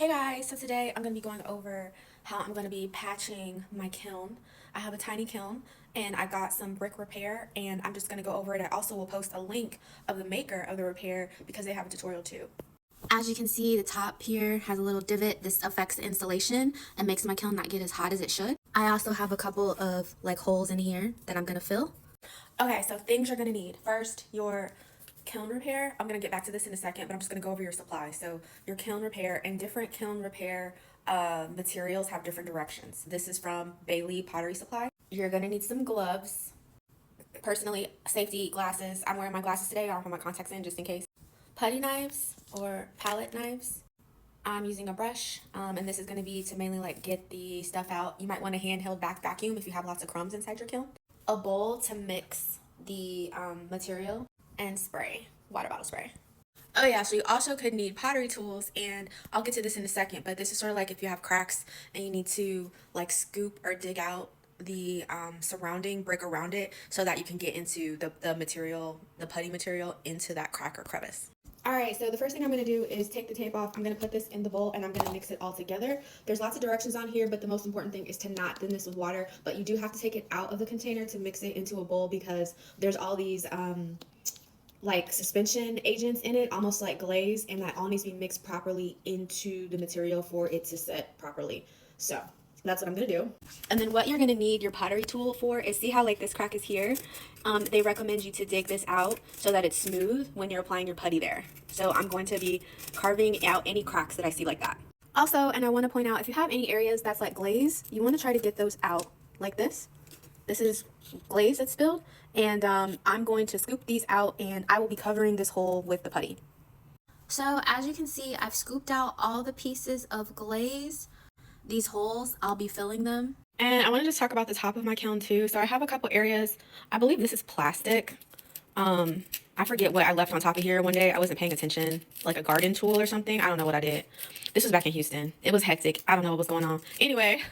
Hey guys, so today I'm going to be going over how I'm going to be patching my kiln. I have a tiny kiln and I got some brick repair and I'm just going to go over it. I also will post a link of the maker of the repair because they have a tutorial too. As you can see, the top here has a little divot. This affects the installation and makes my kiln not get as hot as it should. I also have a couple of holes in here that I'm going to fill. Okay, so things you're going to need. First, your kiln repair. I'm going to get back to this in a second, but I'm just going to go over your supplies. So your kiln repair, and different kiln repair materials have different directions. This is from Bailey Pottery Supply. You're going to need some gloves. Personally, safety glasses. I'm wearing my glasses today. I'll put my contacts in just in case. Putty knives or palette knives. I'm using a brush, and this is going to be to mainly get the stuff out. You might want a handheld vacuum if you have lots of crumbs inside your kiln. A bowl to mix the material, and spray, water bottle spray. Oh yeah, so you also could need pottery tools, and I'll get to this in a second, but this is sort of like if you have cracks and you need to scoop or dig out the surrounding brick around it so that you can get into the material, the putty material, into that crack or crevice. Alright, so the first thing I'm going to do is take the tape off. I'm going to put this in the bowl and I'm going to mix it all together. There's lots of directions on here, but the most important thing is to not thin this with water, but you do have to take it out of the container to mix it into a bowl because there's all these suspension agents in it, almost like glaze, and that all needs to be mixed properly into the material for it to set properly. So that's what I'm gonna do. And then what you're gonna need your pottery tool for is, see how this crack is here? They recommend you to dig this out so that it's smooth when you're applying your putty there. So I'm going to be carving out any cracks that I see like that. Also, and I want to point out, if you have any areas that's like glaze, you want to try to get those out like this. This is glaze that's spilled, and I'm going to scoop these out, and I will be covering this hole with the putty. So as you can see, I've scooped out all the pieces of glaze. These holes, I'll be filling them. And I want to just talk about the top of my kiln too. So I have a couple areas. I believe this is plastic. I forget what I left on top of here one day. I wasn't paying attention, like a garden tool or something. I don't know what I did. This was back in Houston. It was hectic. I don't know what was going on. Anyway,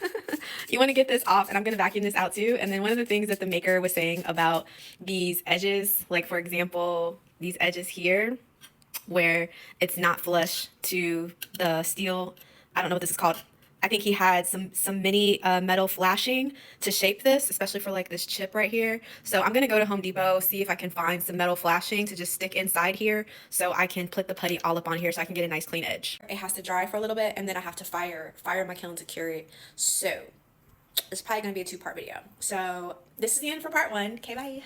you want to get this off, and I'm going to vacuum this out too. And then one of the things that the maker was saying about these edges, like for example, these edges here, where it's not flush to the steel, I don't know what this is called. I think he had some mini metal flashing to shape this, especially for this chip right here. So I'm going to go to Home Depot, see if I can find some metal flashing to just stick inside here so I can put the putty all up on here so I can get a nice clean edge. It has to dry for a little bit, and then I have to fire my kiln to cure it. So it's probably going to be a 2-part video. So this is the end for part 1. Okay, bye.